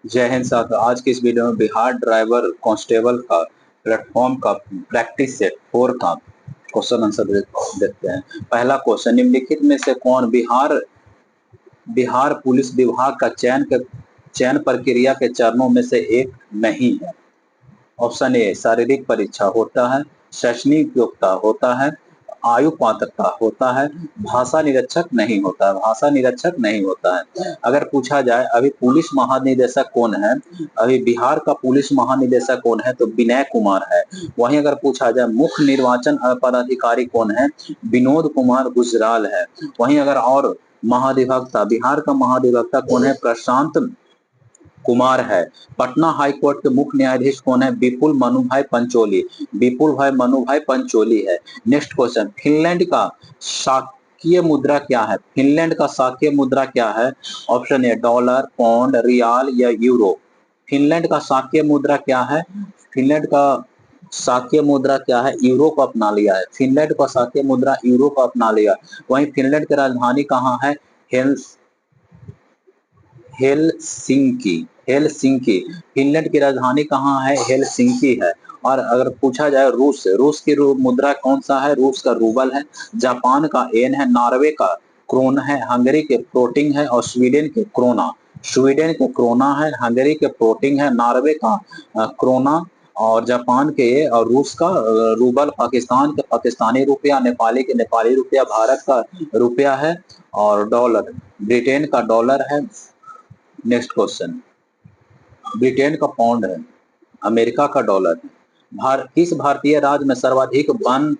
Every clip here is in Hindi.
जय हिंद साथियों। आज की इस वीडियो में बिहार ड्राइवर कांस्टेबल का प्लेटफॉर्म का प्रैक्टिस सेट 4 का क्वेश्चन आंसर देखते हैं। पहला क्वेश्चन, निम्नलिखित में से कौन बिहार बिहार पुलिस विभाग का चयन प्रक्रिया के चरणों में से एक नहीं है? ऑप्शन ए शारीरिक परीक्षा होता है, शैक्षणिक योग्यता होता है, आयु पात्रता होता है, भाषा निरीक्षक नहीं होता है। भाषा निरीक्षक नहीं होता है। अगर पूछा जाए अभी पुलिस महानिदेशक कौन है, अभी बिहार का पुलिस महानिदेशक कौन है, तो विनय कुमार है। वहीं अगर पूछा जाए मुख्य निर्वाचन पदाधिकारी कौन है, विनोद कुमार गुजराल है। वहीं अगर और महाधिवक्ता, बिहार का महाधिवक्ता कौन है, प्रशांत कुमार है। पटना हाई कोर्ट के मुख्य न्यायाधीश कौन है, विपुल मनुभाई पंचोली। विपुल भाई मनुभाई पंचोली है। नेक्स्ट क्वेश्चन, फिनलैंड का शासकीय मुद्रा क्या है? फिनलैंड का शासकीय मुद्रा क्या है? Option A dollar, pound, riyal या यूरो। फिनलैंड का शासकीय मुद्रा क्या है? फिनलैंड का शासकीय मुद्रा क्या है? यूरो को अपना लिया है। फिनलैंड का शासकीय मुद्रा यूरो को अपना लिया। वहीं फिनलैंड की राजधानी कहाँ है? हेल्स हेलसिंकी। हेलसिंकी। फिनलैंड की राजधानी कहाँ है? हेलसिंकी है। और अगर पूछा जाए रूस से, रूस की मुद्रा कौन सा है? रूस का रूबल है। जापान का येन है, नॉर्वे का क्रोन है, हंगरी के फ्लोटिंग है और स्वीडन के क्रोना। स्वीडन के क्रोना है, हंगरी के फ्लोटिंग है, नॉर्वे का क्रोना और जापान के ये और रूस का रूबल, पाकिस्तान के पाकिस्तानी रुपया, नेपाली के नेपाली रुपया, भारत का रुपया है और डॉलर ब्रिटेन का डॉलर है। नेक्स्ट क्वेश्चन, ब्रिटेन का पाउंड है, अमेरिका का डॉलर है। किस भारतीय राज्य में सर्वाधिक वन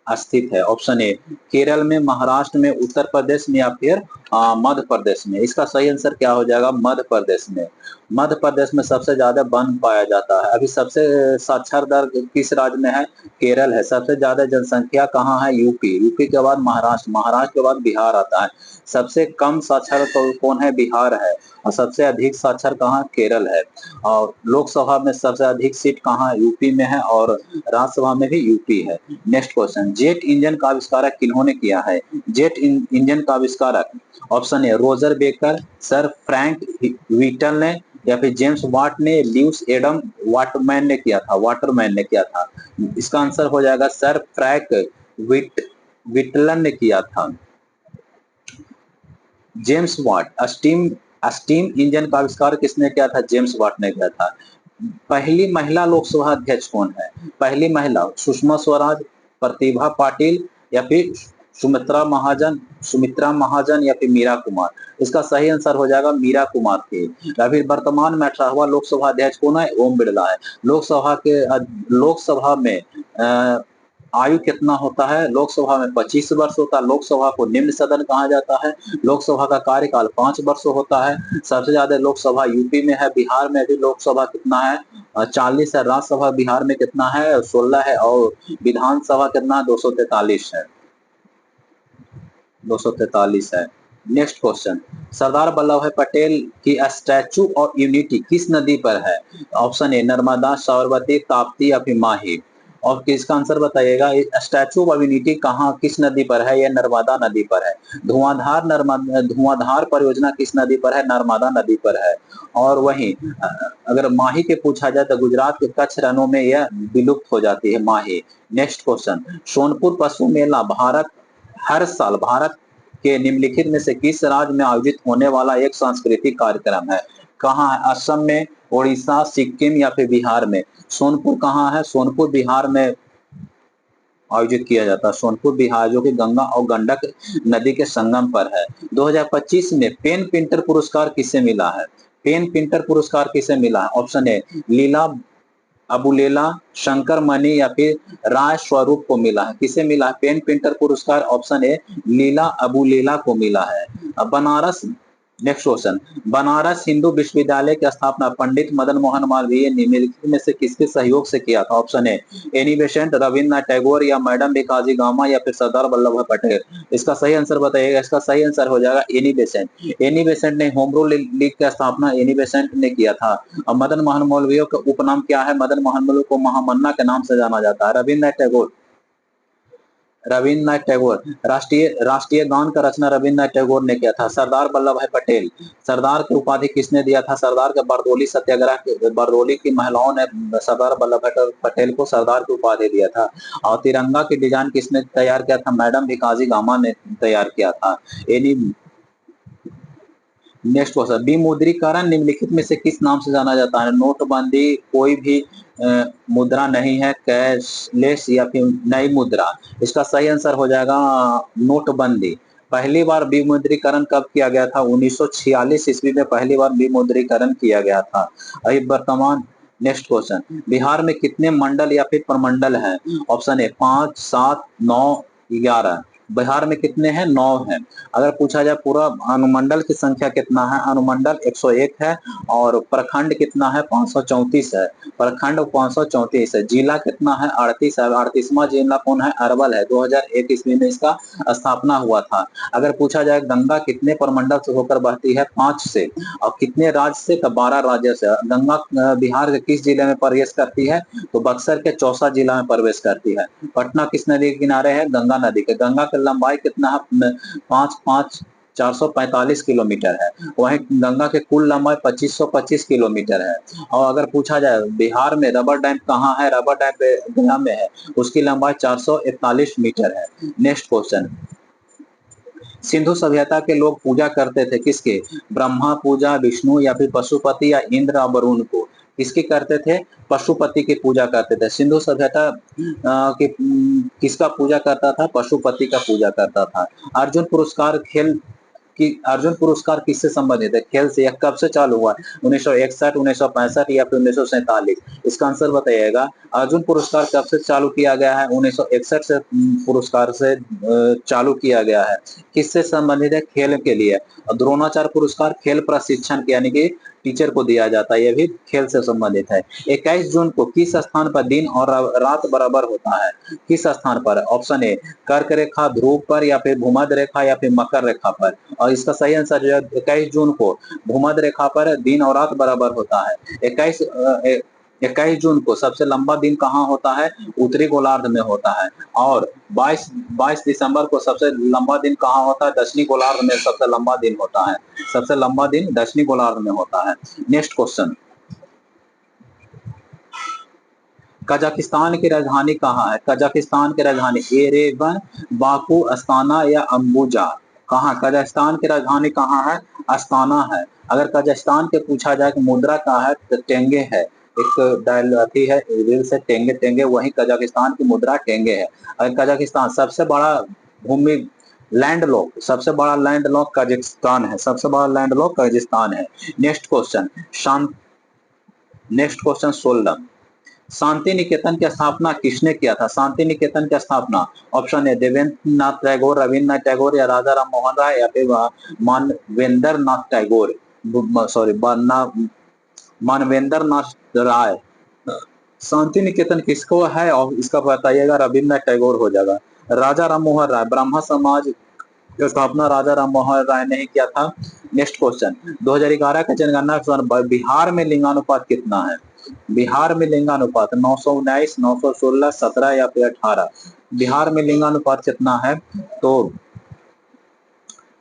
स्थित है? ऑप्शन ए केरल में, महाराष्ट्र में, उत्तर प्रदेश में या फिर मध्य प्रदेश में। इसका सही आंसर क्या हो जाएगा? मध्य प्रदेश में। मध्य प्रदेश में सबसे ज्यादा वन पाया जाता है। अभी सबसे साक्षर दर किस राज्य में है? केरल है। सबसे ज्यादा जनसंख्या कहाँ है? यूपी। यूपी के बाद महाराष्ट्र, महाराष्ट्र के बाद बिहार आता है। सबसे कम साक्षर कौन है? बिहार है। और सबसे अधिक साक्षर कहाँ? केरल है। और लोकसभा में सबसे अधिक सीट कहाँ? यूपी में है और राज्यसभा में भी यूपी है। नेक्स्ट क्वेश्चन, जेट इंजन का आविष्कारक किन्होंने किया है? जेट इंजन का आविष्कारक, option A Roger Baker, sir Frank Whittle ने या फिर जेम्स वाट ने, ल्यूस एडम वाटरमैन ने किया था। वाटरमैन ने किया था। इसका आंसर हो जाएगा सर फ्रैंक व्हीटलन ने किया था। James Watt. Steam steam engine का आविष्कार किसने किया था? जेम्स वाट ने किया था। पहली महिला लोकसभा अध्यक्ष कौन है? पहली महिला सुषमा स्वराज, प्रतिभा पाटिल या फिर सुमित्रा महाजन या फिर मीरा कुमार। इसका सही आंसर हो जाएगा मीरा कुमार थी। अभी वर्तमान में 18वां लोकसभा अध्यक्ष कौन है? ओम बिरला है। लोकसभा में आयु कितना होता है? लोकसभा में 25 वर्ष होता है। लोकसभा को निम्न सदन कहा जाता है। लोकसभा का कार्यकाल 5 वर्ष होता है। सबसे ज्यादा लोकसभा यूपी में है। बिहार में भी लोकसभा कितना है? 40 है। राज्यसभा बिहार में कितना है? 16 है। और विधानसभा कितना? 243 है। 243 है। नेक्स्ट क्वेश्चन, सरदार वल्लभ भाई पटेल की स्टैचू ऑफ यूनिटी किस नदी पर है? ऑप्शन ए नर्मदा, साबरमती, ताप्ती या फिर माही। और किसका आंसर बताइएगा? स्टैचू ऑफ यूनिटी कहाँ, किस नदी पर है? यह नर्मदा नदी पर है। धुआंधार परियोजना किस नदी पर है? नर्मदा नदी पर है। और वहीं अगर माही के पूछा जाए तो गुजरात के कच्छ रणों में यह विलुप्त हो जाती है माही। नेक्स्ट क्वेश्चन, सोनपुर पशु मेला हर साल भारत के निम्नलिखित में से किस राज्य में आयोजित होने वाला एक सांस्कृतिक कार्यक्रम है? कहाँ है? असम में, उड़ीसा, सिक्किम या फिर बिहार में। सोनपुर कहाँ है? सोनपुर बिहार में आयोजित किया जाता है। सोनपुर बिहार, जो कि गंगा और गंडक नदी के संगम पर है। 2025 में पेन पिंटर पुरस्कार किसे मिला है? पेन पिंटर पुरस्कार किसे मिला है? ऑप्शन ए लीला अबुलेला, शंकर मणि या फिर राय स्वरूप को मिला है। किसे मिला है पेन पिंटर पुरस्कार? ऑप्शन ए लीला अबुलेला को मिला है। अब बनारस, नेक्स्ट क्वेश्चन, बनारस हिंदू विश्वविद्यालय की स्थापना पंडित मदन मोहन मालवीय निम्नलिखित में से किसके सहयोग से किया था? Option A Annie Besant, Rabindranath Tagore या मैडम भिकाजी गामा या फिर सरदार वल्लभ भाई पटेल। इसका सही आंसर बताइएगा। इसका सही आंसर हो जाएगा एनी बेसेंट। एनी बेसेंट ने होम रूल लीग की स्थापना एनी बेसेंट ने किया था। और मदन मोहन मौलवी का उपनाम क्या है? मदन मोहन मौलवी को महामन्ना के नाम से जाना जाता है। रविन्द्रनाथ टैगोर, रविन्द्रनाथ टैगोर। राष्ट्रीय राष्ट्रीय गान का रचना रविन्द्रनाथ टैगोर ने किया था। सरदार वल्लभ भाई पटेल। सरदार की उपाधि किसने दिया था? सरदार के बारडोली सत्याग्रह, बारडोली की महिलाओं ने सरदार वल्लभ भाई पटेल को सरदार की उपाधि दिया था। और तिरंगा की डिजाइन किसने तैयार किया था? मैडम भिकाजी गामा ने तैयार किया था। यानी नेक्स्ट क्वेश्चन, विमुद्रीकरण निम्नलिखित में से किस नाम से जाना जाता है? नोटबंदी, कोई भी मुद्रा नहीं है, कैशलेस या फिर नई मुद्रा। इसका सही आंसर हो जाएगा नोटबंदी। पहली बार विमुद्रीकरण कब किया गया था? 1946 ईस्वी में पहली बार विमुद्रीकरण किया गया था। अभी वर्तमान नेक्स्ट क्वेश्चन, बिहार में कितने मंडल या फिर प्रमंडल हैं? Option A 5, 7, 9, 11। बिहार में कितने हैं? 9 हैं। अगर पूछा जाए पूरा अनुमंडल की संख्या कितना है? अनुमंडल 101 है। और प्रखंड कितना है? 534 है। प्रखंड 534 है। जिला कितना है? 38 है। 38वां जिला कौन है? अरवल है। 2001 ईस्वी में इसका स्थापना हुआ था। अगर पूछा जाए गंगा कितने प्रमंडल से होकर बहती है? 5 से। और कितने राज्य से? तो 12 राज्य से। गंगा बिहार के किस जिले में प्रवेश करती है? तो बक्सर के चौसा जिला में प्रवेश करती है। पटना किस नदी के किनारे है? गंगा नदी के। गंगा की लंबाई कितना है? 445 किलोमीटर है। वहीं गंगा के कुल लंबाई 2525 किलोमीटर है। और अगर पूछा जाए बिहार में रबर डैम कहाँ है? रबर डैम गया में है। उसकी लंबाई 441 मीटर है। नेक्स्ट क्वेश्चन, सिंधु सभ्यता के लोग पूजा करते थे किसके? ब्रह्मा पूजा, विष्णु या फिर पशुपति या इंद्र और वरुण को। किसकी करते थे? पशुपति की पूजा करते थे। सिंधु सभ्यता किसका पूजा करता था? पशुपति का पूजा करता था। अर्जुन पुरस्कार खेल कि अर्जुन पुरस्कार किससे संबंधित है? खेल से। यह कब से चालू हुआ? 1961, 1965 या फिर 1947? इसका आंसर बताइएगा। अर्जुन पुरस्कार कब से चालू किया गया है? 1961 से पुरस्कार से चालू किया गया है। किससे संबंधित है? खेल के लिए। और द्रोणाचार्य पुरस्कार खेल प्रशिक्षण के यानी कि टीचर को दिया जाता है। यह भी खेल से संबंधित है। 21 जून को किस स्थान पर दिन और रात बराबर होता है? किस स्थान पर? ऑप्शन ए कर्क रेखा, ध्रुव पर या फिर भूमध्य रेखा या फिर मकर रेखा पर। और इसका सही आंसर जो है 21 जून को भूमध्य रेखा पर दिन और रात बराबर होता है। 21 जून को सबसे लंबा दिन कहाँ होता है? उत्तरी गोलार्ध में होता है। और 22 दिसंबर को सबसे लंबा दिन कहाँ होता है? दक्षिणी गोलार्ध में सबसे लंबा दिन होता है। सबसे लंबा दिन दक्षिणी गोलार्ध में होता है। नेक्स्ट क्वेश्चन, कजाकिस्तान की राजधानी कहाँ है? कजाकिस्तान की राजधानी एरेवन, बाकू, अस्ताना या अम्बुजा। कहाँ? कजाकिस्तान की राजधानी कहाँ है? अस्ताना है। अगर कजाकिस्तान के पूछा जाए कि मुद्रा कहाँ है? तो टेंगे है। एक डायलॉग है रील्स है टेंगे टेंगे, वही कजाकिस्तान की मुद्रा टेंगे है। अगर कजाकिस्तान सबसे बड़ा भूमि लैंडलॉक, सबसे बड़ा लैंडलॉक कजाकिस्तान है। सबसे बड़ा लैंडलॉक कजाकिस्तान है। नेक्स्ट क्वेश्चन, शांत नेक्स्ट क्वेश्चन 16, शांति निकेतन की स्थापना किसने किया था? शांति निकेतन की स्थापना ऑप्शन ए देवेंद्र नाथ टैगोर, रविन्द्रनाथ टैगोर या राजा राम मोहन राय या फिर मानवेंद्र नाथ टैगोर, सॉरी मानवेंद्र नाथ राय। शांति निकेतन किसको है? और इसका बताइएगा। रविन्द्रनाथ टैगोर हो जाएगा। राजा राम मोहन राय, ब्राह्मण समाज की स्थापना राजा राम मोहन राय ने ही किया था। नेक्स्ट क्वेश्चन, 2011 का जनगणना के अनुसार बिहार में लिंगानुपात कितना है? बिहार में लिंगानुपात 919, 916, 17 या फिर 18। बिहार में लिंगानुपात कितना है? तो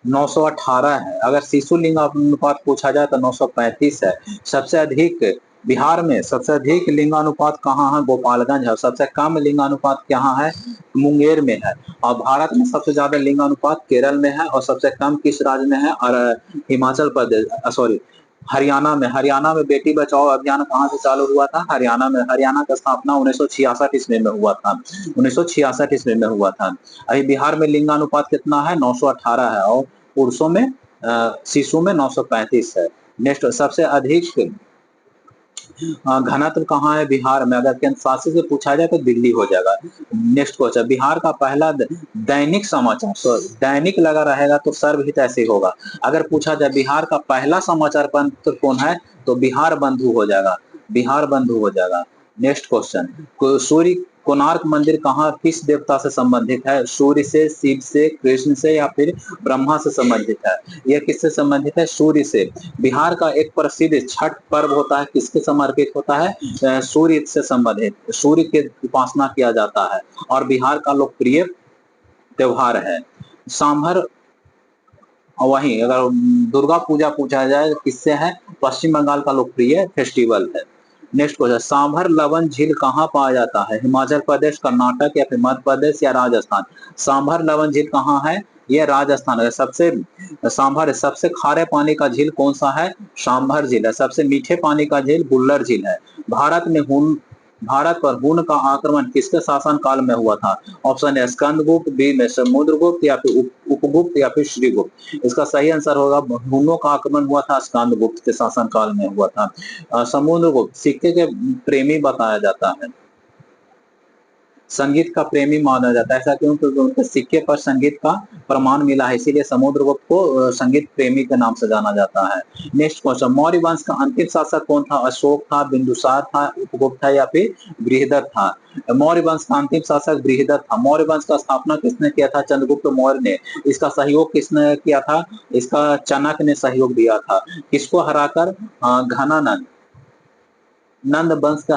918 है। अगर शिशु लिंगानुपात पूछा जाए तो 935 है। सबसे अधिक बिहार में सबसे अधिक लिंगानुपात कहाँ है? गोपालगंज है। सबसे कम लिंगानुपात कहाँ है? मुंगेर में है। और भारत में सबसे ज्यादा लिंगानुपात केरल में है। और सबसे कम किस राज्य में है? और हिमाचल प्रदेश, सॉरी हरियाणा में बेटी बचाओ अभियान कहाँ से चालू हुआ था? हरियाणा में। हरियाणा का स्थापना 1966 ईस्वी में हुआ था। 1966 ईस्वी में हुआ था। अभी बिहार में लिंगानुपात कितना है? 918 है। और पुरुषों में शिशु में 935 है। नेक्स्ट, सबसे अधिक घनत्व कहाँ है बिहार में? अगर केंद्र शासित से पूछा जाए तो दिल्ली हो जाएगा। नेक्स्ट क्वेश्चन, बिहार का पहला दैनिक समाचार, दैनिक लगा रहेगा तो सर्वहित ऐसे होगा। अगर पूछा जाए बिहार का पहला समाचार पत्र कौन है? तो बिहार बंधु हो जाएगा। बिहार बंधु हो जाएगा। नेक्स्ट क्वेश्चन, सूर्य कोणार्क मंदिर कहाँ किस देवता से संबंधित है? सूर्य से, शिव से, कृष्ण से या फिर ब्रह्मा से संबंधित है? यह किससे संबंधित है? सूर्य से। बिहार का एक प्रसिद्ध छठ पर्व होता है, किसके समर्पित होता है? सूर्य से संबंधित, सूर्य की उपासना किया जाता है। और बिहार का लोकप्रिय त्योहार है। सांभर वहीं अगर दुर्गा पूजा पूछा जाए तो किससे है? पश्चिम बंगाल का लोकप्रिय फेस्टिवल है। नेक्स्ट क्वेश्चन, सांभर लवन झील कहाँ पाया जाता है? हिमाचल प्रदेश, कर्नाटक या फिर मध्य प्रदेश या राजस्थान? सांभर लवन झील कहाँ है? ये राजस्थान है। सबसे सांभर सबसे खारे पानी का झील कौन सा है? सांभर झील है। सबसे मीठे पानी का झील बुल्लर झील है। भारत पर हुन का आक्रमण किसके शासन काल में हुआ था? ऑप्शन ए स्कंदगुप्त, बी में समुद्रगुप्त या फिर उपगुप्त या फिर श्रीगुप्त। इसका सही आंसर होगा हुनों का आक्रमण हुआ था स्कंदगुप्त के शासन काल में हुआ था। समुद्रगुप्त सिक्के के प्रेमी बताया जाता है, संगीत का प्रेमी माना जाता है। ऐसा क्यों? क्योंकि उनके सिक्के पर संगीत का प्रमाण मिला है, इसीलिए समुद्रगुप्त को संगीत प्रेमी के नाम से जाना जाता है। नेक्स्ट क्वेश्चन, मौर्य वंश का अंतिम शासक कौन था? अशोक था, बिंदुसार था, उपगुप्त था या फिर बृहदत्त था? मौर्य वंश का अंतिम शासक बृहदत्त था। मौर्य वंश का स्थापना किसने किया था? चंद्रगुप्त मौर्य ने। इसका सहयोग किसने किया था? इसका चाणक्य ने सहयोग दिया था। किसको हराकर? घनानंद। नंद वंश का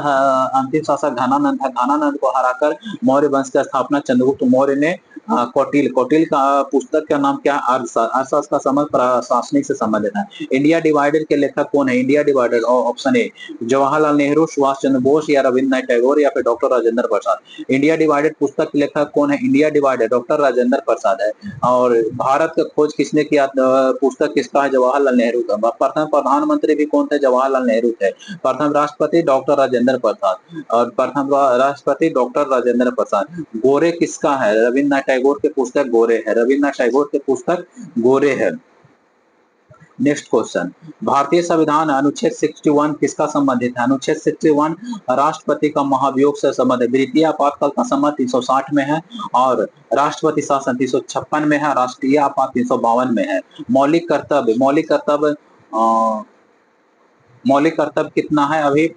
अंतिम शासक घनानंद था। घनानंद को हराकर मौर्य वंश की स्थापना चंद्रगुप्त मौर्य ने कौटिल्य का पुस्तक का नाम क्या है? अर्थशास्त्र का समझ प्रशासनिक से संबंधित है। इंडिया डिवाइडेड के लेखक कौन है? India Divided option A Jawaharlal Nehru, Subhash Chandra Bose या रविन्द्रनाथ टैगोर या फिर doctor Rajendra Prasad. India Divided पुस्तक के लेखक कौन है? India Divided doctor Rajendra Prasad है। और भारत का खोज किसने किया? पुस्तक किसका है? जवाहरलाल नेहरू का। प्रथम प्रधानमंत्री भी कौन थे? जवाहरलाल नेहरू थे। प्रथम राष्ट्रपति डॉक्टर राजेंद्र प्रसाद। और प्रथम राष्ट्रपति डॉक्टर राजेंद्र प्रसाद। गोरे किसका है? रविन्द्रनाथ टैगोर के पुस्तक गोरे है। रविन्द्रनाथ टैगोर के पुस्तक गोरे है। नेक्स्ट क्वेश्चन, भारतीय संविधान अनुच्छेद 61 किसका संबंधित है? अनुच्छेद 61 राष्ट्रपति का महाभियोग से संबंधित। द्वितीय आपातकाल का संबंध 360 में है और राष्ट्रपति शासन 356 में है। राष्ट्रीय आपात 352 में है। मौलिक कर्तव्य कितना है? अभी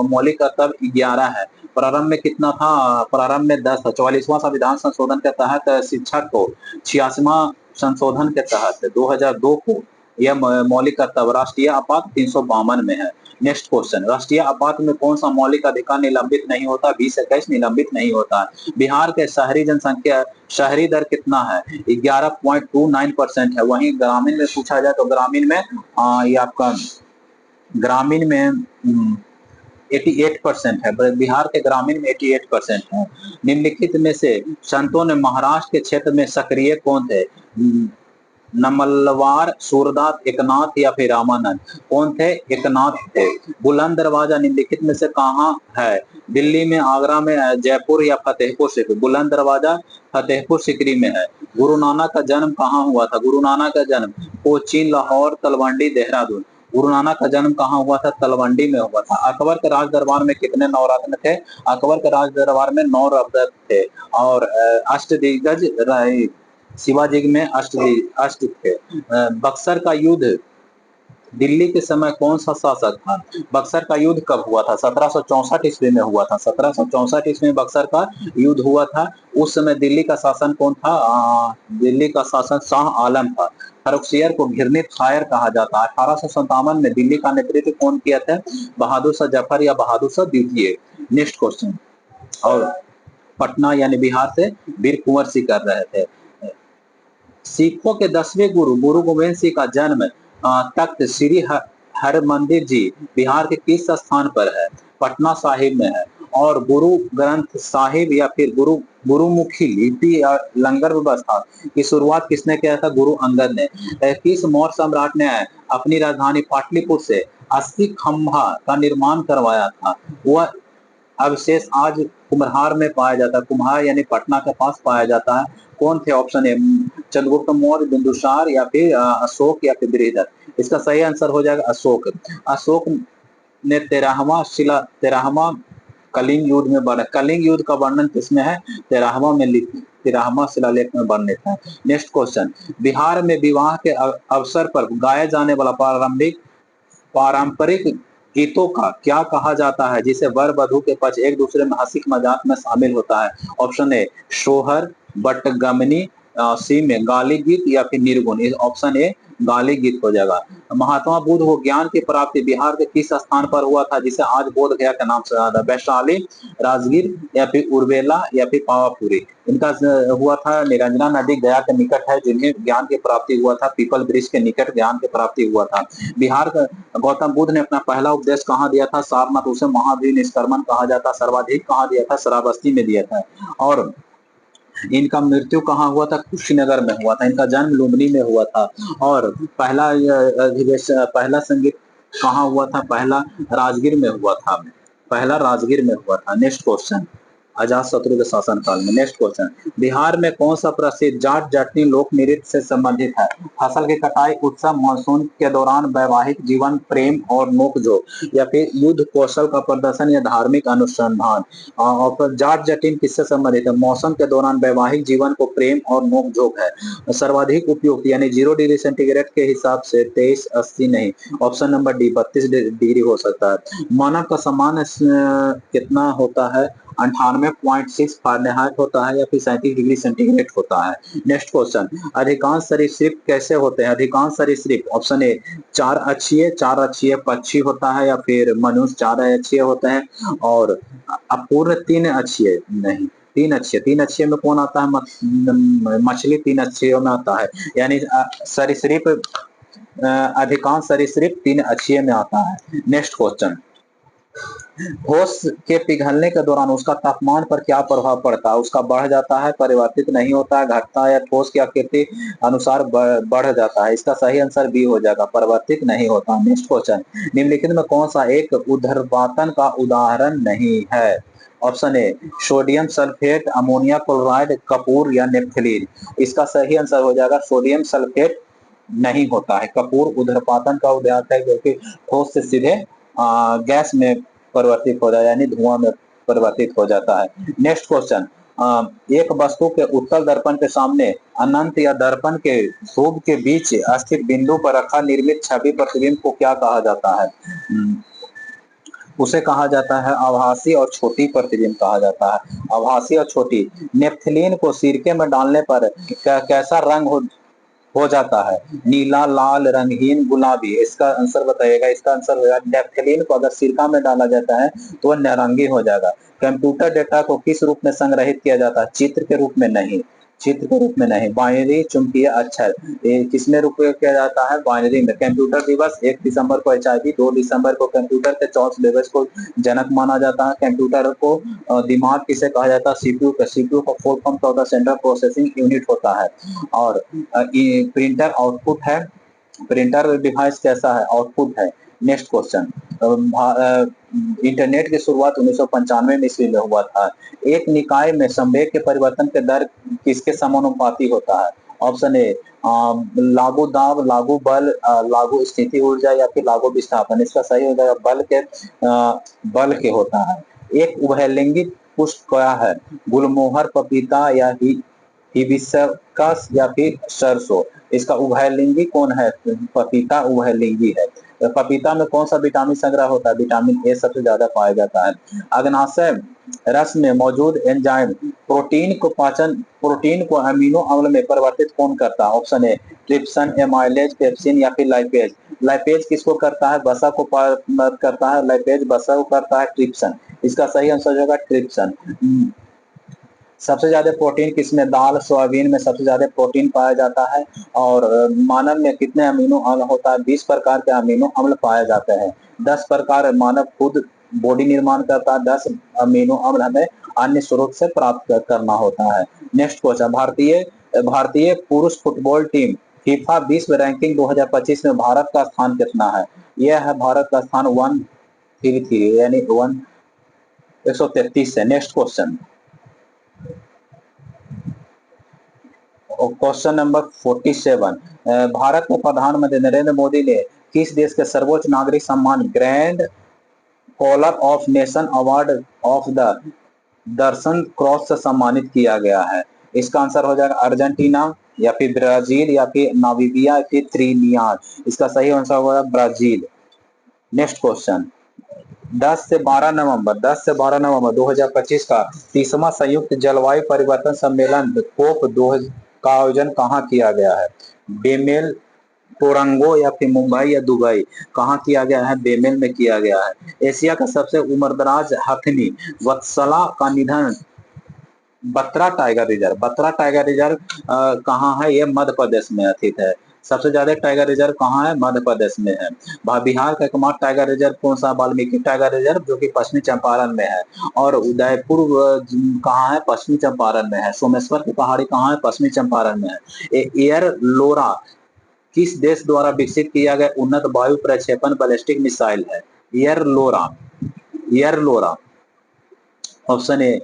मौलिक कर्तव्य 11 है। प्रारंभ में कितना था? प्रारंभ में 10 था। 44वां संविधान संशोधन के तहत शिक्षक को 86वां संशोधन के तहत 2002 को यह मौलिक कर्तव्य। राष्ट्रीय आपात 352 में है। नेक्स्ट क्वेश्चन, राष्ट्रीय आपात में कौन सा मौलिक अधिकार निलंबित नहीं होता? 2021 निलंबित नहीं होता। बिहार के शहरी जनसंख्या शहरी दर कितना है? 11.29% है। वहीं ग्रामीण में पूछा जाए तो ग्रामीण में ये आपका ग्रामीण में 88% है। बिहार के ग्रामीण में 88% है। निम्नलिखित में से संतों ने महाराष्ट्र के क्षेत्र में सक्रिय कौन थे? नमलवार, सूरदास, एकनाथ या फिर रामानंद? कौन थे? एकनाथ थे। बुलंद दरवाजा निम्नलिखित में से कहाँ है? दिल्ली में, आगरा में, जयपुर या फतेहपुर सीकरी? बुलंद दरवाजा फतेहपुर सीकरी में है। गुरु नानक का जन्म कहाँ हुआ था? गुरु नानक का जन्म कोचीन, लाहौर, तलवंडी, देहरादून। गुरु नानक का जन्म कहाँ हुआ था? तलवंडी में हुआ था। अकबर के राज दरबार में कितने नवरत्न थे? अकबर के राज दरबार में 9 रत्न थे। और अष्टदिग्गज शिवाजी में अष्ट थे। बक्सर का युद्ध दिल्ली के समय कौन सा शासक था? बक्सर का युद्ध कब हुआ था? 1764 ईस्वी में हुआ था। 1764 ईस्वी में बक्सर का युद्ध हुआ था। उस समय दिल्ली का शासन कौन था? दिल्ली का शासन शाह आलम था। खरगोशियर को घिरनित शायर कहा जाता है। 1857 में दिल्ली का नेतृत्व कौन किया था? बहादुर शाह जफर या बहादुर शाह द्वितीय। नेक्स्ट क्वेश्चन, और पटना यानी बिहार से वीर कुंवर सिंह कर रहे थे। सिखों के 10वें गुरु गुरु गोविंद सिंह का जन्म तख्त श्री हरमंदिर जी बिहार के किस स्थान पर है? पटना साहिब में है। और गुरु ग्रंथ साहिब या फिर गुरुमुखी लिपि या लंगर व्यवस्था की शुरुआत किसने किया था? गुरु अंगद ने। किस मौर्य सम्राट ने अपनी राजधानी पाटलिपुत्र से अस्थि खंभा का निर्माण करवाया था? वह अवशेष आज कुम्हार में पाया जाता है। कुम्हार यानी पटना के पास पाया जाता है। कौन थे? ऑप्शन ए चंद्रगुप्त मौर्य, बिंदुसार या फिर अशोक या फिर बृहदत्त। इसका सही आंसर हो जाएगा अशोक। अशोक ने 13वां कलिंग युद्ध में वर्णन, कलिंग युद्ध का वर्णन किसमें है? 13वां शिलालेख में वर्णित है। नेक्स्ट क्वेश्चन, बिहार में विवाह के अवसर पर गाया जाने वाला पारंपरिक गीतों का क्या कहा जाता है, जिसे वर वधु के पक्ष एक दूसरे में हंसी मजाक में शामिल होता है? ऑप्शन ए सोहर, बटगमनी, सी में गाली गीत या फिर निर्गुण। ऑप्शन ए गाली गीत हो जाएगा। महात्मा बुद्ध को ज्ञान की प्राप्ति बिहार के किस स्थान पर हुआ था जिसे आज बोध गया के नाम से जाना था? वैशाली, राजगीर या फिर उर्वेला या फिर पावापुरी? इनका हुआ था निरंजना नदी गया के निकट है जिन्हें ज्ञान की प्राप्ति हुआ था, पीपल ब्रिज के निकट ज्ञान की प्राप्ति हुआ था। बिहार का गौतम बुद्ध ने अपना पहला उपदेश कहाँ दिया था? सारनाथ। उसे महावीर निष्कर्मण कहा जाता है। सर्वाधिक कहाँ दिया था? श्रावस्ती में दिया था। और इनका मृत्यु कहाँ हुआ था? कुशीनगर में हुआ था। इनका जन्म लुम्बिनी में हुआ था। और पहला पहला संगीत कहाँ हुआ था? पहला राजगीर में हुआ था। पहला राजगीर में हुआ था। नेक्स्ट क्वेश्चन, अजात शत्रु के शासन काल में। नेक्स्ट क्वेश्चन, बिहार में कौन सा प्रसिद्ध जाट जटनी लोक नृत्य से संबंधित है? फसल की कटाई, उत्सव, मानसून के दौरान वैवाहिक जीवन, प्रेम और नोकझोंक, या फिर युद्ध कौशल का प्रदर्शन या धार्मिक अनुसंधान? और जाट जटिन किससे संबंधित है? मौसम के दौरान वैवाहिक जीवन को प्रेम और नोकझोंक है। सर्वाधिक उपयुक्त यानी 0 डिग्री सेंटीग्रेड के हिसाब से 2380 नहीं, ऑप्शन नंबर डी 32 डिग्री हो सकता है। मानव का सामान्य कितना होता है? 98.6 फारेनहाइट होता है या फिर 37 डिग्री सेंटीग्रेड होता है। नेक्स्ट क्वेश्चन, अधिकांश सरीसृप कैसे होते हैं? अधिकांश सरीसृप, ऑप्शन ए 4 अक्षीय पक्षी होता है या फिर मनुष्य 4 अक्षीय होते हैं, और अपूर्ण 3 अक्षीय नहीं, 3 अक्षीय। 3 अक्षीय में कौन आता है? मछली 3 अक्षीय में आता है। यानी सरीसृप अधिकांश सरीसृप 3 अक्षीय में आता है। नेक्स्ट क्वेश्चन, ठोस के पिघलने के दौरान उसका तापमान पर क्या प्रभाव पड़ता है? उसका बढ़ जाता है, परिवर्तित नहीं होता है, घटता है, या ठोस की आकृति अनुसार बढ़ जाता है? इसका सही आंसर बी हो जाएगा, परिवर्तित नहीं होता। नेक्स्ट क्वेश्चन, निम्नलिखित में कौन सा एक ऊर्ध्वपातन का उदाहरण नहीं है? ऑप्शन ए sodium sulphate, ammonia chloride, Kapoor या नेप्थलीन? इसका सही आंसर हो जाएगा सोडियम सल्फेट नहीं होता है। कपूर ऊर्ध्वपातन का उदाहरण है क्योंकि ठोस से सीधे गैस में परिवर्तित हो जाए यानी धुआं में परिवर्तित हो जाता है। नेक्स्ट क्वेश्चन, एक वस्तु के उत्तल दर्पण के सामने अनंत या दर्पण के ध्रुव के बीच स्थित बिंदु पर रखा निर्मित छवि प्रतिबिंब को क्या कहा जाता है? उसे कहा जाता है आभासी और छोटी प्रतिबिंब कहा जाता है। आभासी और छोटी। नेप्थलीन को सिरके में डालने पर कैसा रंग हो जाता है? नीला, लाल, रंगहीन, गुलाबी? इसका आंसर बताइएगा। इसका आंसर होगा नेप्थलीन को अगर सिरका में डाला जाता है तो वह नारंगी हो जाएगा। कंप्यूटर डेटा को किस रूप में संग्रहित किया जाता है? चित्र के रूप में नहीं, चित्र के रूप में नहीं, बाइनरी चुंबकीय अक्षर किसमें रूप में किया जाता है? बाइनरी में। कंप्यूटर दिवस 1 दिसंबर को HIV, 2 दिसंबर को कंप्यूटर के चौथ दिवस को जनक माना जाता है। कंप्यूटर को दिमाग किसे कहा जाता है? CPU का। CPU का फुल फॉर्म क्या होता है? सेंट्रल प्रोसेसिंग यूनिट होता है। और प्रिंटर आउटपुट है। प्रिंटर डिवाइस कैसा है? आउटपुट है। नेक्स्ट क्वेश्चन, इंटरनेट की शुरुआत 1995 ईस्वी में हुआ था। एक निकाय में संवेग के परिवर्तन के दर किसके समानुपाती होता है? ऑप्शन ए लागू दाब, लागू बल, लागू स्थिति ऊर्जा या फिर लागू विस्थापन? इसका सही हो जाएगा बल के होता है। एक उभयलिंगी पुष्प क्या है? गुलमोहर, पपीता या हिबिस्कस या फिर सरसों? इसका उभयलिंगी कौन है? पपीता उभयलिंगी है। तो पपीता में कौन सा विटामिन संग्रह होता है? विटामिन ए सबसे ज्यादा पाया जाता है। अग्नाशय रस में मौजूद एंजाइम प्रोटीन को अमीनो अम्ल में परिवर्तित कौन करता है? ऑप्शन ए ट्रिप्सिन, एमाइलेज, पेप्सिन या फिर लाइपेज? लाइपेज किसको करता है? वसा को करता है। लाइपेज वसा को करता है। ट्रिप्सिन? इसका सही आंसर होगा ट्रिप्सिन। सबसे ज्यादा प्रोटीन किसमें? दाल, सोयाबीन में सबसे ज्यादा प्रोटीन पाया जाता है। और मानव में कितने अमीनो अम्ल होता है? 20 प्रकार के अमीनो अम्ल पाए जाते हैं। 10 प्रकार मानव खुद बॉडी निर्माण करता है, 10 अमीनो अम्ल हमें अन्य स्रोत से प्राप्त करना होता है। नेक्स्ट क्वेश्चन, भारतीय पुरुष फुटबॉल टीम फीफा विश्व रैंकिंग 2025 में भारत का स्थान कितना है? यह है भारत का स्थान 133 यानी 133 है। Next question, question number 47, Bharat में प्रधानमंत्री नरेंद्र मोदी ने किस देश के सर्वोच्च नागरिक सम्मान grand collar of nation award of the Darshan cross से सम्मानित किया गया है? इसका आंसर हो जाएगा अर्जेंटीना या फिर ब्राजील या फिर नामीबिया या फिर त्रिनिदाद? इसका सही आंसर होगा ब्राजील। नेक्स्ट क्वेश्चन, 10 से 12 नवंबर 2025 का 30वां संयुक्त जलवायु परिवर्तन सम्मेलन कोप 2 का आयोजन कहाँ किया गया है? बेमेल टोरंगो या फिर मुंबई या दुबई, कहाँ किया गया है? बेमेल में किया गया है। एशिया का सबसे उम्रदराज हथिनी वत्सला का निधन बत्रा टाइगर रिजर्व कहाँ है? ये मध्य प्रदेश में स्थित है। सबसे ज्यादा टाइगर रिजर्व कहाँ है? मध्य प्रदेश में है। बिहार का एकमात्र टाइगर रिजर्व कौन सा? वाल्मीकि टाइगर रिजर्व, जो कि पश्चिमी चंपारण में है। और उदयपुर कहाँ है? पश्चिमी चंपारण में है। सोमेश्वर की पहाड़ी कहाँ है? पश्चिमी चंपारण में है। एयर लोरा किस देश द्वारा विकसित किया गया उन्नत वायु प्रक्षेपण बैलिस्टिक मिसाइल है? Air LORA. Air LORA. Option A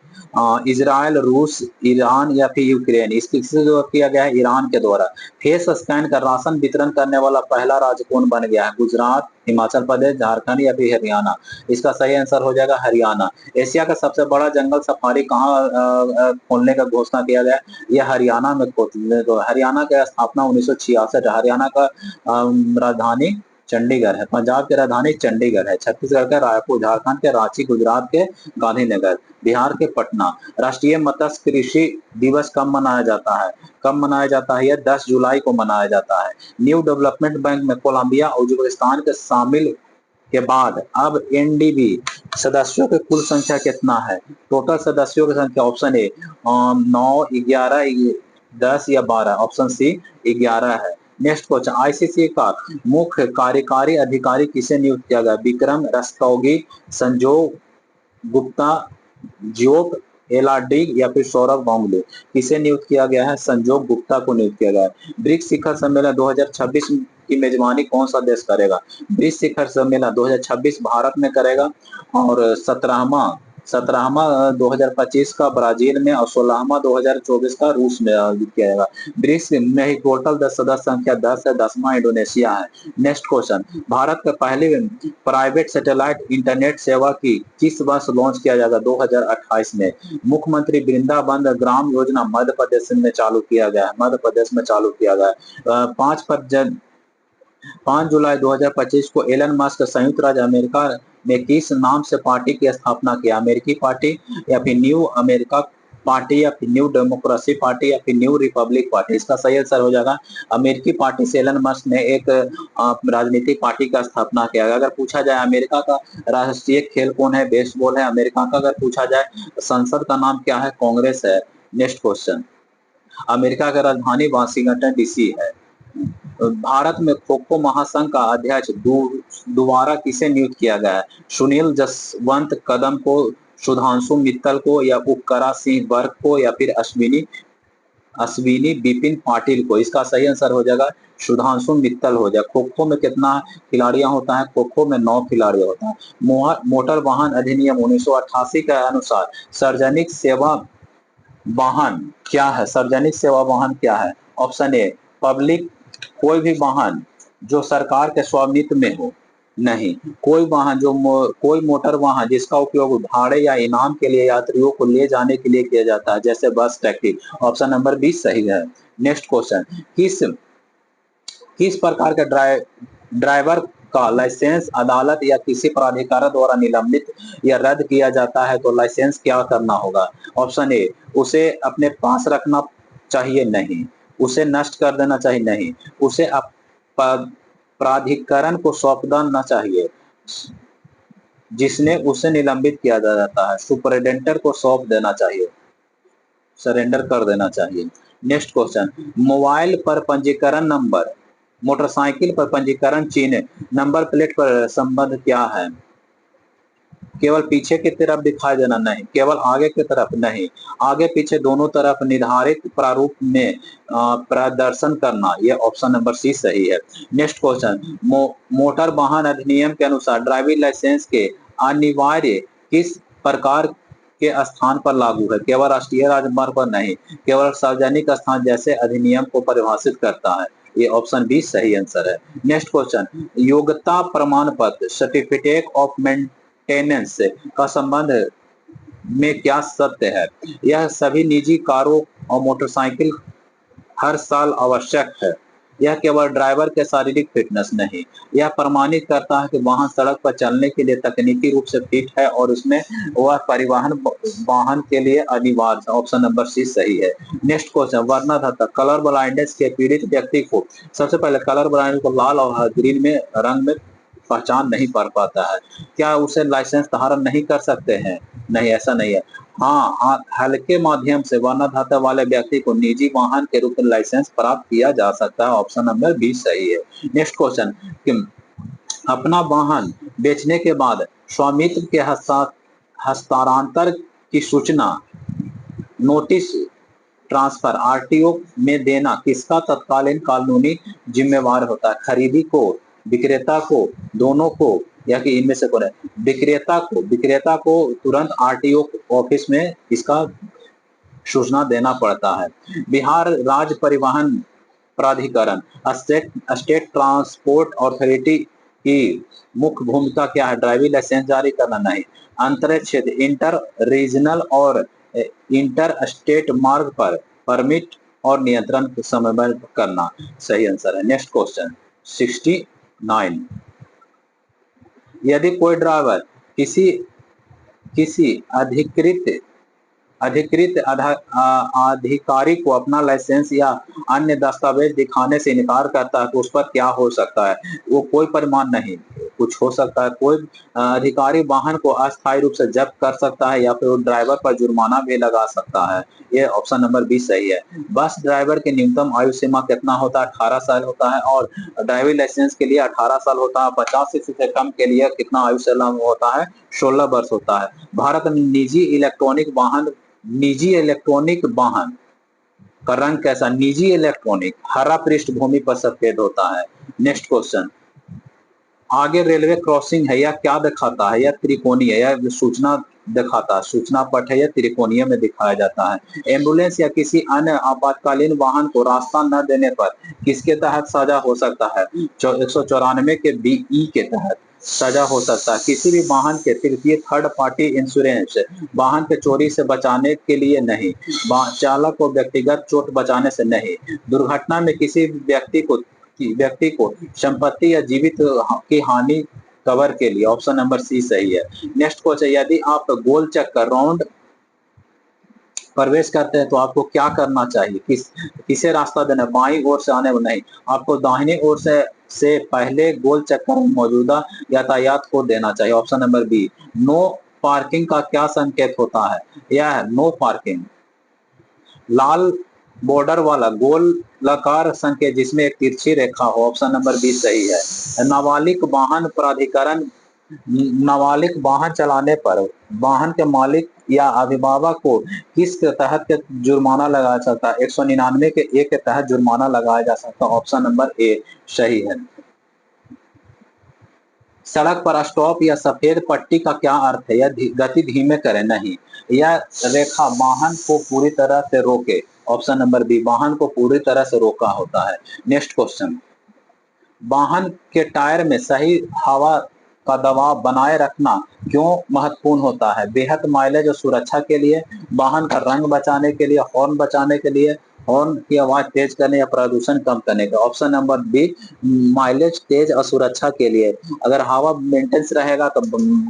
Israel, रूस, ईरान या फिर यूक्रेन। इसकी किसके द्वारा किया गया है? ईरान के द्वारा। फेस स्कैन का राशन वितरण करने वाला पहला राज्य कौन बन गया है? गुजरात, हिमाचल प्रदेश, झारखंड या फिर हरियाणा। इसका सही आंसर हो जाएगा हरियाणा। एशिया का सबसे बड़ा जंगल सफारी कहाँ खोलने का घोषणा किया गया? यह हरियाणा में खोलने को। हरियाणा की स्थापना 1966। हरियाणा का राजधानी चंडीगढ़ है। पंजाब की राजधानी चंडीगढ़ है। छत्तीसगढ़ का रायपुर, झारखंड के रांची, गुजरात के गांधीनगर, बिहार के पटना। राष्ट्रीय मत्स्य कृषि दिवस कब मनाया जाता है? कब मनाया जाता है? यह 10 जुलाई को मनाया जाता है। न्यू डेवलपमेंट बैंक में कोलंबिया और उज्बेकिस्तान के शामिल के बाद अब एनडीबी सदस्यों की कुल संख्या कितना है? टोटल सदस्यों की संख्या ऑप्शन ए 9, 11, 10 या 12। ऑप्शन सी 11 है। नेक्स्ट क्वेश्चन, आईसीसी का मुख्य कार्यकारी अधिकारी किसे नियुक्त किया गया? विक्रम रस्तोगी, संजोग गुप्ता, ज्योत एलाडी या फिर सौरभ गांगुली। किसे नियुक्त किया गया है? संजोग गुप्ता को नियुक्त किया गया है। ब्रिक्स शिखर सम्मेलन 2026 की मेजबानी कौन सा देश करेगा? ब्रिक्स शिखर सम्मेलन 2026 भारत में करेगा। और 17वां 2025 का ब्राजील में और 16वां 2024 का रूस में किया जाएगा। ब्रिक्स में ही टोटल सदस्य संख्या 10 है। 10वां इंडोनेशिया है। नेक्स्ट क्वेश्चन, भारत का पहले प्राइवेट सैटेलाइट इंटरनेट सेवा की किस वर्ष लॉन्च किया जाएगा? 2028 में। मुख्यमंत्री वृंदावन ग्राम योजना मध्य प्रदेश में चालू किया गया है। मध्य प्रदेश में चालू किया गया है। 5 जुलाई 2025 को एलन मस्क संयुक्त राज्य अमेरिका में किस नाम से पार्टी की स्थापना किया? अमेरिकी पार्टी या फिर न्यू अमेरिका पार्टी या फिर न्यू डेमोक्रेसी पार्टी या फिर न्यू रिपब्लिक पार्टी। इसका सही आंसर हो जाएगा अमेरिकी पार्टी से एलन मस्क ने एक राजनीतिक पार्टी का स्थापना किया। अगर पूछा जाए अमेरिका का राष्ट्रीय खेल कौन है? बेसबॉल है। अमेरिका का अगर पूछा जाए संसद का नाम क्या है? कांग्रेस है। नेक्स्ट क्वेश्चन, अमेरिका का राजधानी वाशिंगटन डीसी है। भारत में खो खो महासंघ का अध्यक्ष दोबारा किसे नियुक्त किया गया है? सुनील जसवंत कदम को, सुधांशु मित्तल को या उपकरा सिंह वर्क को या फिर अश्विनी बिपिन पाटिल को। इसका सही आंसर हो जाएगा सुधांशु मित्तल हो जाएगा। खो खो में कितना खिलाड़ियां होता है? खो खो में 9 खिलाड़ी होता है। मोटर वाहन अधिनियम 1988 के अनुसार सार्वजनिक सेवा वाहन क्या है? सार्वजनिक सेवा वाहन क्या है? ऑप्शन ए पब्लिक, कोई भी वाहन जो सरकार के स्वामित्व में हो। नहीं, कोई वाहन कोई मोटर वाहन जिसका उपयोग भाड़े या इनाम के लिए यात्रियों को ले जाने के लिए किया जाता है, जैसे बस, टैक्सी। ऑप्शन नंबर 20 सही है। नेक्स्ट क्वेश्चन, किस किस प्रकार के ड्राइवर का लाइसेंस अदालत या किसी प्राधिकार द्वारा निलंबित या रद्द किया जाता है तो लाइसेंस क्या करना होगा? ऑप्शन ए उसे अपने पास रखना चाहिए। नहीं। उसे नष्ट कर देना चाहिए। नहीं। उसे प्राधिकरण को सौंप देना चाहिए जिसने उसे निलंबित किया जाता है। सुपरिटेंडेंट को सौंप देना चाहिए, सरेंडर कर देना चाहिए। नेक्स्ट क्वेश्चन, मोबाइल पर पंजीकरण नंबर, मोटरसाइकिल पर पंजीकरण चिन्ह नंबर प्लेट पर संबंध क्या है? केवल पीछे की तरफ दिखाई देना? नहीं। केवल आगे की तरफ? नहीं। आगे पीछे दोनों तरफ निर्धारित प्रारूप में प्रदर्शन करना। यह ऑप्शन नंबर सी सही है। नेक्स्ट क्वेश्चन, मोटर वाहन अधिनियम के अनुसार ड्राइविंग लाइसेंस के अनिवार्य किस प्रकार के स्थान पर लागू है? केवल राष्ट्रीय राजमार्ग पर? नहीं। केवल सार्वजनिक स्थान जैसे अधिनियम को परिभाषित करता है। ये ऑप्शन बी सही आंसर है। नेक्स्ट क्वेश्चन, योग्यता प्रमाण पत्र सर्टिफिकेट ऑफ मेंटेनेंस का संबंध में क्या सत्य है? यह सभी निजी कारों और मोटरसाइकिल हर साल आवश्यक है। यह केवल ड्राइवर के शारीरिक फिटनेस नहीं, यह प्रमाणित करता है कि वाहन सड़क पर चलने के लिए तकनीकी रूप से फिट है और उसमें वह परिवहन वाहन के लिए अनिवार्य है। ऑप्शन नंबर सी सही है। नेक्स्ट क्वेश्चन, वर्णनात्मक कलर ब्लाइंडनेस के पीड़ित व्यक्ति को सबसे पहले कलर ब्लाइंड को लाल और ग्रीन में रंग में पहचान नहीं कर पाता है, क्या उसे लाइसेंस धारण नहीं कर सकते हैं? नहीं, ऐसा नहीं है। हाँ हाँ, हल्के माध्यम से वर्णधाता वाले व्यक्ति को निजी वाहन के रूप में लाइसेंस प्राप्त किया जा सकता है। ऑप्शन नंबर बी सही है। नेक्स्ट क्वेश्चन, अपना वाहन बेचने के बाद स्वामित्व के हस्तांतरण की सूचना नोटिस ट्रांसफर आरटीओ में देना किसका तत्कालीन कानूनी जिम्मेवार होता है? खरीदी को, विक्रेता को, दोनों को, या कि इनमें से कौन है? विक्रेता को तुरंत आरटीओ ऑफिस में इसका सूचना देना पड़ता है। बिहार राज्य परिवहन प्राधिकरण स्टेट ट्रांसपोर्ट अथॉरिटी की मुख्य भूमिका क्या है? ड्राइविंग लाइसेंस जारी करना नहीं, अंतर क्षेत्र इंटर रीजनल और इंटर स्टेट मार्ग पर परमिट और नियंत्रण समन्वय करना सही आंसर है। नेक्स्ट क्वेश्चन 69, यदि कोई ड्राइवर किसी किसी अधिकृत अधिकारी को अपना लाइसेंस या अन्य दस्तावेज दिखाने से इनकार करता है तो उस पर क्या हो सकता है? वो कोई परिमाण नहीं, कुछ हो सकता है। कोई अधिकारी वाहन को अस्थायी रूप से जब्त कर सकता है या फिर वो ड्राइवर पर जुर्माना भी लगा सकता है। ये ऑप्शन नंबर बी सही है। बस ड्राइवर की न्यूनतम आयु सीमा कितना होता है? 18 साल होता है और ड्राइविंग लाइसेंस के लिए 18 साल होता है। 50 से कम के लिए कितना आयु सीमा होता है? 16 वर्ष होता है। भारत में निजी इलेक्ट्रॉनिक वाहन का रंग कैसा? निजी इलेक्ट्रॉनिक हरा पृष्ठभूमि पर सफेद होता है। नेक्स्ट क्वेश्चन, आगे रेलवे क्रॉसिंग है, यह क्या दिखाता है? यह त्रिकोणीय है, यह सूचना दिखाता है, सूचना पट है, यह त्रिकोणीय में दिखाया जाता है। एम्बुलेंस या किसी अन्य आपातकालीन वाहन को रास्ता न देने पर किसके तहत सजा हो सकता है? 194 के बी के तहत सजा हो सकता है। किसी भी वाहन के तृतीय थर्ड पार्टी इंश्योरेंस वाहन के चोरी से बचाने के लिए नहीं, चालक को व्यक्तिगत चोट बचाने से नहीं, दुर्घटना में किसी व्यक्ति को संपत्ति या जीवित की हानि कवर के लिए। ऑप्शन नंबर सी सही है। नेक्स्ट क्वेश्चन, यदि आप गोल चक्कर राउंड प्रवेश करते हैं तो आपको क्या करना चाहिए? किसे रास्ता देना? बाईं ओर से आने नहीं, आपको दाहिने ओर से पहले गोल चक्कर में मौजूदा यातायात को देना चाहिए। Option number B. No parking का क्या संकेत होता है? यह है नो पार्किंग। लाल बॉर्डर वाला गोलाकार संकेत जिसमें एक तिरछी रेखा हो। ऑप्शन नंबर बी सही है। नाबालिग वाहन प्राधिकरण नाबालिग वाहन चलाने पर वाहन के मालिक या अभिभावक को किस के तहत के जुर्माना लगाया सकता है? 199 के ए के तहत जुर्माना लगाया जा सकता है। ऑप्शन नंबर ए सही है। सड़क पर स्टॉप या सफेद पट्टी का क्या अर्थ है? यह गति धीमे करे नहीं, यह रेखा वाहन को पूरी तरह से रोके। ऑप्शन नंबर बी, वाहन को पूरी तरह से रोका होता है। नेक्स्ट क्वेश्चन, वाहन के टायर में सही हवा का दबाव बनाए रखना क्यों महत्वपूर्ण होता है? बेहद माइलेज और सुरक्षा के लिए, वाहन का रंग बचाने के लिए, हॉर्न बचाने के लिए, हॉर्न की आवाज तेज करने या प्रदूषण कम करने का। ऑप्शन नंबर बी, माइलेज तेज और सुरक्षा के लिए। अगर हवा मेंटेनेंस रहेगा तो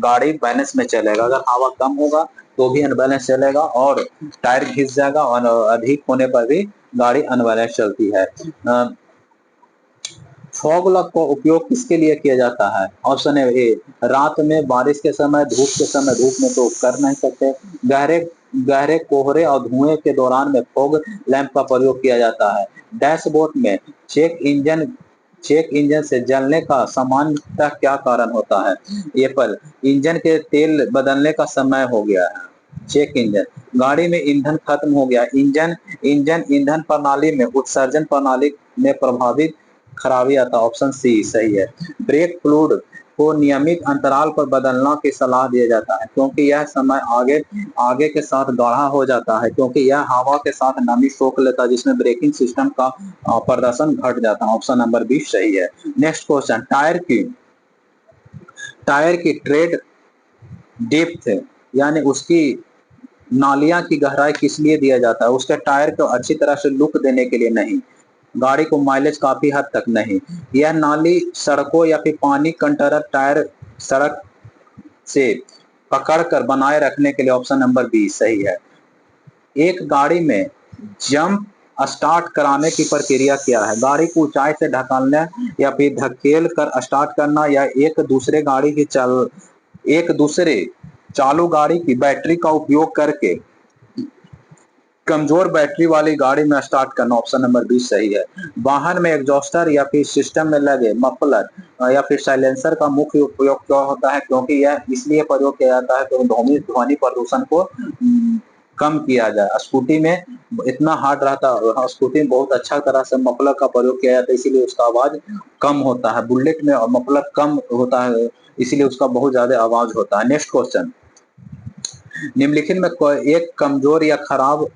गाड़ी बैलेंस में चलेगा, अगर हवा कम होगा तो भी अनबैलेंस चलेगा और टायर घिस जाएगा और अधिक होने पर भी गाड़ी अनबैलेंस चलती है। फॉग लैंप का उपयोग किसके लिए किया जाता है? ऑप्शन है ए, रात में, बारिश के समय, धूप के समय। धूप में तो कर नहीं सकते। गहरे गहरे कोहरे और धुएं के दौरान में फॉग लैंप का प्रयोग किया जाता है। डैशबोर्ड में चेक इंजन से जलने का सामान्यतः क्या कारण होता है? ये पर इंजन के तेल बदलने का समय हो गया है। चेक इंजन, गाड़ी में ईंधन खत्म हो गया। इंजन ईंधन प्रणाली में उत्सर्जन प्रणाली में प्रभावित खराबी आता। ऑप्शन सी सही है। ब्रेक फ्लूइड को नियमित अंतराल पर बदलना की सलाह दिया जाता है क्योंकि यह समय आगे के साथ गाढ़ा हो जाता है, क्योंकि यह हवा के साथ नमी सोख लेता है जिसमें ब्रेकिंग सिस्टम का प्रदर्शन घट जाता है। ऑप्शन नंबर बी सही है। नेक्स्ट क्वेश्चन, टायर की ट्रेड डेप्थ यानी उसकी नालियां की गहराई किस लिए दिया जाता है? उसके टायर को अच्छी तरह से लुक देने के लिए नहीं, गाड़ी को माइलेज काफी हद तक नहीं। यह नाली, सड़कों या फिर पानी कंटेनर टायर सड़क से पकड़कर बनाए रखने के लिए ऑप्शन नंबर बी सही है। एक गाड़ी में जंप स्टार्ट कराने की प्रक्रिया क्या है? गाड़ी को ऊंचाई से ढकलना या फिर धकेल कर स्टार्ट करना, या एक दूसरे चालू गाड़ी की बैटरी का उपयोग करके कमजोर बैटरी वाली गाड़ी में स्टार्ट करना। ऑप्शन नंबर बी सही है। वाहन में एग्जॉस्टर या फिर सिस्टम में लगे मफलर या फिर साइलेंसर का मुख्य उपयोग क्यों होता है? क्योंकि यह इसलिए प्रयोग किया जाता है तो ध्वनि ध्वनि प्रदूषण को कम किया जाए। स्कूटी में इतना हार्ड रहता है, स्कूटी में बहुत अच्छा तरह से मफलर का प्रयोग किया जाता है, इसीलिए उसका आवाज कम होता है। बुलेट में मफलर कम होता है, इसीलिए उसका बहुत ज्यादा आवाज होता है। नेक्स्ट क्वेश्चन, निम्नलिखित में कोई एक कमजोर या खराब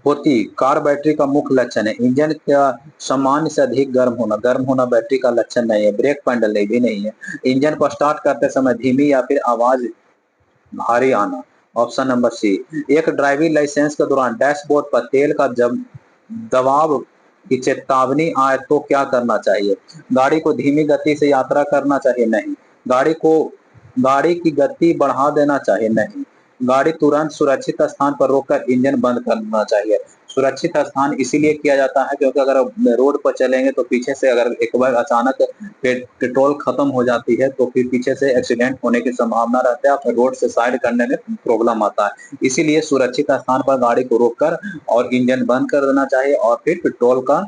होती कार बैटरी का मुख्य लक्षण है? इंजन का सामान्य से अधिक गर्म होना बैटरी का लक्षण नहीं है। ब्रेक पैडल भी नहीं है। इंजन को स्टार्ट करते समय धीमी या फिर आवाज भारी आना। Option number C. एक ड्राइविंग लाइसेंस के दौरान डैशबोर्ड पर तेल का जब दबाव की चेतावनी आए तो क्या करना चाहिए? गाड़ी को धीमी गति से यात्रा करना चाहिए? नहीं। गाड़ी की गति बढ़ा देना चाहिए? नहीं। गाड़ी तुरंत सुरक्षित स्थान पर रोककर इंजन बंद करना चाहिए? सुरक्षित स्थान इसीलिए किया जाता है क्योंकि अगर रोड पर चलेंगे तो पीछे से अगर एक बार अचानक पेट्रोल खत्म हो जाती है तो फिर पीछे से एक्सीडेंट होने की संभावना रहता है, और रोड से साइड करने में प्रॉब्लम आता है। इसीलिए सुरक्षित स्थान पर गाड़ी को रोककर और इंजन बंद कर देना चाहिए और फिर पेट्रोल का।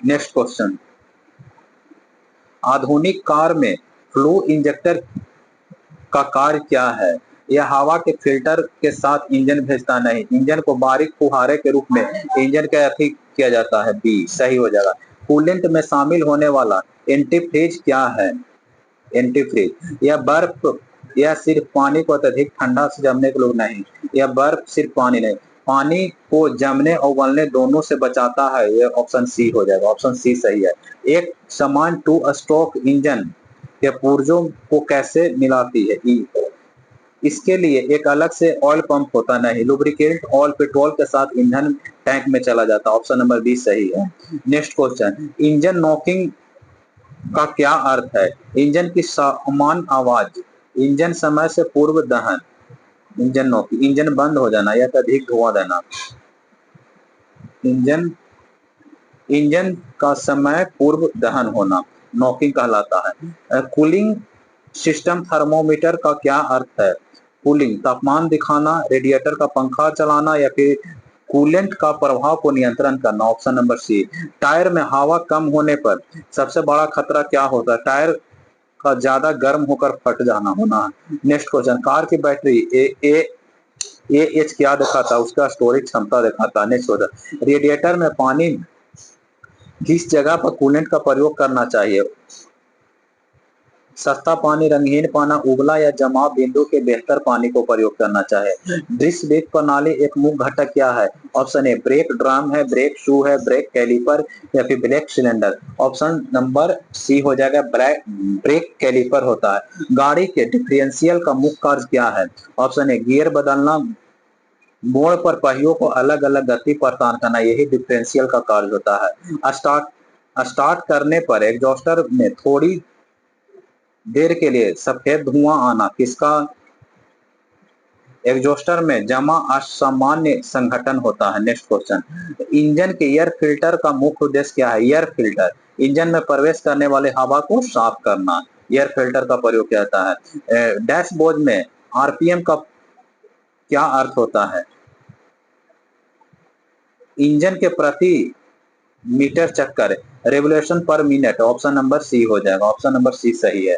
नेक्स्ट क्वेश्चन, आधुनिक कार में फ्लू इंजेक्टर का कार्य क्या है? यह हवा के फिल्टर के साथ इंजन भेजता नहीं। इंजन को बारीक फुहारे के रूप में इंजन के अथी किया जाता है। बी सही हो जाएगा। कूलेंट में शामिल होने वाला एंटीफ्रीज क्या है? एंटीफ्रीज यह सिर्फ पानी को अत्यधिक ठंडा से जमने के लोग नहीं, यह बर्फ सिर्फ पानी नहीं, पानी को जमने और उबलने दोनों से बचाता है। यह ऑप्शन सी हो जाएगा। ऑप्शन सी सही है। एक समान टू स्ट्रोक इंजन के पुर्जों को कैसे मिलाती है? इसके लिए एक अलग से ऑयल पंप होता नहीं, लुब्रिकेंट ऑयल पेट्रोल के साथ ईंधन टैंक में चला जाता है। ऑप्शन नंबर बी सही है। नेक्स्ट क्वेश्चन, इंजन नॉकिंग का क्या अर्थ है? इंजन की समान आवाज, इंजन समय से पूर्व दहन, इंजन नॉकिंग, इंजन बंद हो जाना या अधिक धुआं देना। इंजन इंजन का समय पूर्व दहन होना नॉकिंग कहलाता है। कूलिंग सिस्टम थर्मोमीटर का क्या अर्थ है? कूलिंग तापमान दिखाना, रेडिएटर का पंखा चलाना या फिर कूलेंट का प्रभाव को नियंत्रण करना। ऑप्शन नंबर सी। टायर में हवा कम होने पर सबसे बड़ा खतरा क्या होता है? टायर का ज्यादा गर्म होकर फट जाना होना। नेक्स्ट क्वेश्चन, कार की बैटरी ए एच क्या दिखाता है? उसका स्टोरेज क्षमता दिखाता है। नेक्स्ट क्वेश्चन, रेडिएटर में पानी किस जगह पर कूलेंट का प्रयोग करना चाहिए? सस्ता पानी, रंगीन पाना, उबला या जमाव बिंदु के बेहतर पानी को प्रयोग करना चाहिए। डिस्क ब्रेक प्रणाली एक मुख्य घटक क्या है? ऑप्शन ए ब्रेक ड्रम है, ब्रेक शू है, ब्रेक कैलिपर या फिर brake cylinder. Option number C हो जाएगा, ब्रेक कैलिपर होता है। गाड़ी के डिफरेंशियल का मुख्य कार्य क्या है? ऑप्शन ए गियर बदलना, मोड़ पर पहियों को अलग अलग गति प्रदान करना, यही डिफरेंशियल का कार्य होता है। स्टार्ट करने पर एग्जॉस्टर में थोड़ी देर के लिए सफेद धुआं आना किसका? एग्जॉस्टर में जमा असामान्य संघटन होता है। नेक्स्ट क्वेश्चन, इंजन के एयर फिल्टर का मुख्य उद्देश्य क्या है? एयर फिल्टर इंजन में प्रवेश करने वाले हवा को साफ करना, एयर फिल्टर का प्रयोग किया जाता है। डैशबोर्ड में आरपीएम का क्या अर्थ होता है? इंजन के प्रति मीटर चक्कर, रेवोल्यूशन पर मिनट। ऑप्शन नंबर सी हो जाएगा। ऑप्शन नंबर सी सही है।